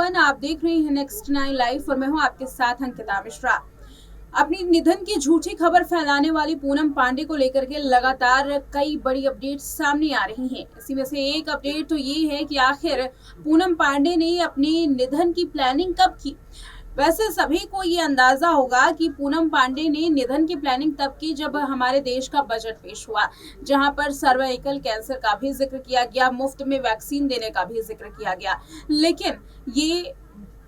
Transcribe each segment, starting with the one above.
Everyone, आप देख रहे हैं नेक्स्ट 9 लाइव और मैं हूं आपके साथ अंकिता मिश्रा। अपनी निधन की झूठी खबर फैलाने वाली पूनम पांडे को लेकर के लगातार कई बड़ी अपडेट्स सामने आ रही हैं। इसी में से एक अपडेट तो ये है कि आखिर पूनम पांडे ने अपनी निधन की प्लानिंग कब की। वैसे सभी को ये अंदाजा होगा कि पूनम पांडे ने निधन की प्लानिंग तब की जब हमारे देश का बजट पेश हुआ, जहां पर सर्वाइकल कैंसर का भी जिक्र किया गया, मुफ्त में वैक्सीन देने का भी जिक्र किया गया। लेकिन ये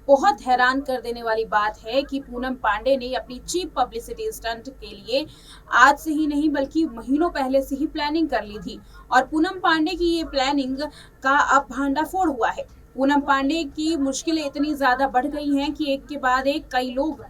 बहुत हैरान कर देने वाली बात है कि पूनम पांडे ने अपनी चीप पब्लिसिटी स्टंट के लिए आज से ही नहीं बल्कि महीनों पहले से ही प्लानिंग कर ली थी और पूनम पांडे की ये प्लानिंग का अब भांडाफोड़ हुआ है। पूनम पांडे की मुश्किलें इतनी ज्यादा बढ़ गई हैं कि एक के बाद एक कई लोग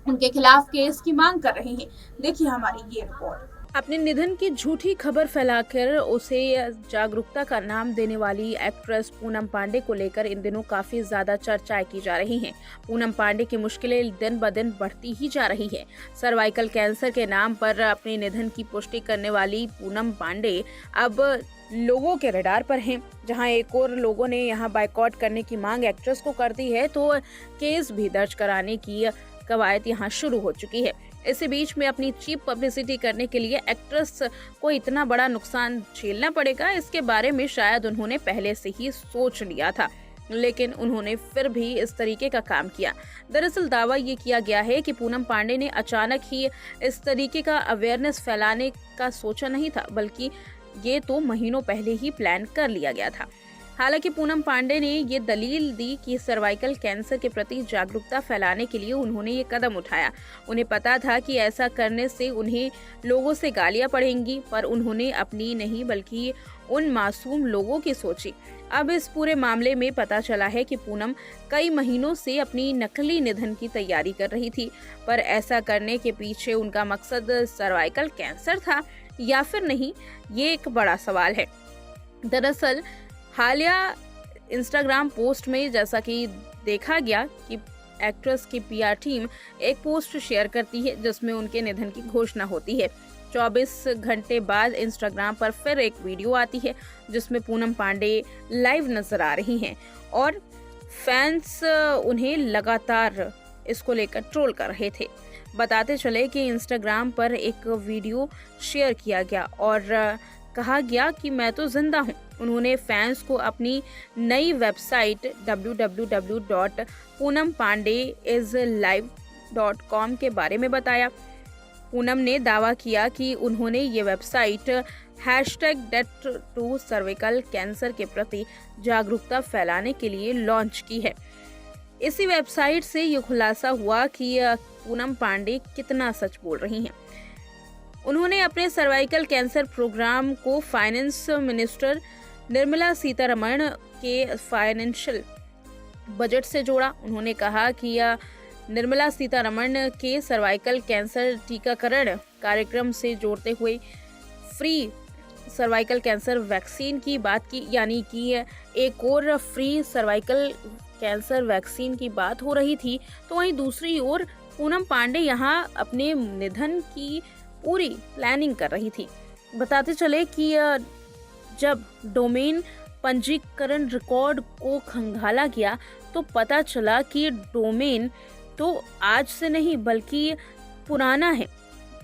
उनके खिलाफ केस की मांग कर रहे हैं। देखिए हमारी ये रिपोर्ट। अपने निधन की झूठी खबर फैलाकर उसे जागरूकता का नाम देने वाली एक्ट्रेस पूनम पांडे को लेकर इन दिनों काफी ज्यादा चर्चाएं की जा रही हैं। पूनम पांडे की मुश्किलें दिन ब दिन बढ़ती ही जा रही है। सर्वाइकल कैंसर के नाम पर अपने निधन की पुष्टि करने वाली पूनम पांडे अब लोगों के रडार पर हैं। जहां एक और लोगों ने यहां बायकॉट करने की मांग एक्ट्रेस को कर दी है, तो केस भी दर्ज कराने की कवायद यहां शुरू हो चुकी है। इसी बीच में अपनी चीप पब्लिसिटी करने के लिए एक्ट्रेस को इतना बड़ा नुकसान झेलना पड़ेगा, इसके बारे में शायद उन्होंने पहले से ही सोच लिया था, लेकिन उन्होंने फिर भी इस तरीके का काम किया। दरअसल दावा ये किया गया है कि पूनम पांडे ने अचानक ही इस तरीके का अवेयरनेस फैलाने का सोचा नहीं था, बल्कि ये तो महीनों पहले ही प्लान कर लिया गया था। हालांकि पूनम पांडे ने ये दलील दी कि सर्वाइकल कैंसर के प्रति जागरूकता फैलाने के लिए उन्होंने ये कदम उठाया। उन्हें पता था कि ऐसा करने से उन्हें लोगों से गालियां पड़ेंगी, पर उन्होंने अपनी नहीं बल्कि उन मासूम लोगों की सोची। अब इस पूरे मामले में पता चला है कि पूनम कई महीनों से अपनी नकली निधन की तैयारी कर रही थी, पर ऐसा करने के पीछे उनका मकसद सर्वाइकल कैंसर था या फिर नहीं, ये एक बड़ा सवाल है। दरअसल हालिया इंस्टाग्राम पोस्ट में जैसा कि देखा गया कि एक्ट्रेस की पीआर टीम एक पोस्ट शेयर करती है जिसमें उनके निधन की घोषणा होती है। 24 घंटे बाद इंस्टाग्राम पर फिर एक वीडियो आती है जिसमें पूनम पांडे लाइव नजर आ रही हैं और फैंस उन्हें लगातार इसको लेकर ट्रोल कर रहे थे। बताते चले कि इंस्टाग्राम पर एक वीडियो शेयर किया गया और कहा गया कि मैं तो जिंदा हूँ। उन्होंने फैंस को अपनी नई वेबसाइट www.poonampandeislive.com के बारे में बताया। पूनम ने दावा किया कि उन्होंने ये website #death to cervical cancer के प्रति जागरूकता फैलाने के लिए लॉन्च की है। इसी वेबसाइट से ये खुलासा हुआ कि पूनम पांडे कितना सच बोल रही हैं। उन्होंने अपने सर्वाइकल कैंसर प्रोग्राम को फाइनेंस मिनिस्टर निर्मला सीतारमण के फाइनेंशियल बजट से जोड़ा। उन्होंने कहा कि निर्मला सीतारमण के सर्वाइकल कैंसर टीकाकरण कार्यक्रम से जोड़ते हुए फ्री सर्वाइकल कैंसर वैक्सीन की बात की, यानी कि एक और फ्री सर्वाइकल कैंसर वैक्सीन की बात हो रही थी, तो वहीं दूसरी ओर पूनम पांडे यहां अपने निधन की पूरी प्लानिंग कर रही थी। बताते चले कि जब डोमेन पंजीकरण रिकॉर्ड को खंगाला गया तो पता चला कि डोमेन तो आज से नहीं बल्कि पुराना है,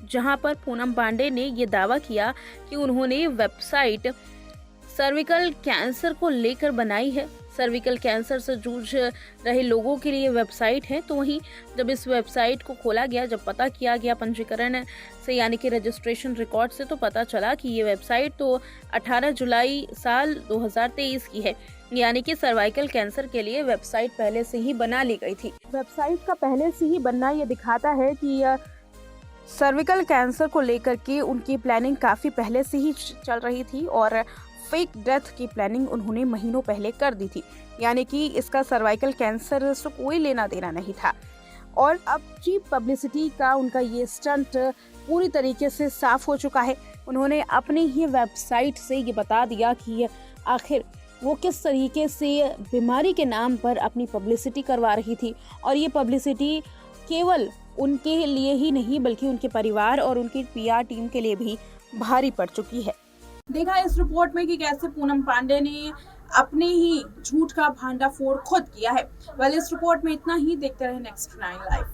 जहां पर पूनम पांडे ने ये दावा किया कि उन्होंने वेबसाइट सर्विकल कैंसर को लेकर बनाई है। सर्विकल कैंसर से जूझ रहे लोगों के लिए वेबसाइट है। तो वहीं जब इस वेबसाइट को खोला गया, जब पता किया गया पंजीकरण से यानी कि रजिस्ट्रेशन रिकॉर्ड से, तो पता चला कि ये वेबसाइट तो 18 जुलाई साल 2023 की है, यानी कि सर्वाइकल कैंसर के लिए वेबसाइट पहले से ही बना ली गई थी। वेबसाइट का पहले से ही बनना ये दिखाता है कि सर्विकल कैंसर को लेकर के उनकी प्लानिंग काफ़ी पहले से ही चल रही थी और फेक डेथ की प्लानिंग उन्होंने महीनों पहले कर दी थी, यानी कि इसका सर्वाइकल कैंसर से कोई लेना देना नहीं था। और अब चीप पब्लिसिटी का उनका ये स्टंट पूरी तरीके से साफ हो चुका है। उन्होंने अपनी ही वेबसाइट से ये बता दिया कि आखिर वो किस तरीके से बीमारी के नाम पर अपनी पब्लिसिटी करवा रही थी, और ये पब्लिसिटी केवल उनके लिए ही नहीं बल्कि उनके परिवार और उनकी पीआर टीम के लिए भी भारी पड़ चुकी है। देखा इस रिपोर्ट में कि कैसे पूनम पांडे ने अपने ही झूठ का भांडाफोड़ खुद किया है। वेल, इस रिपोर्ट में इतना ही। देखते रहे नेक्स्ट 9 लाइव।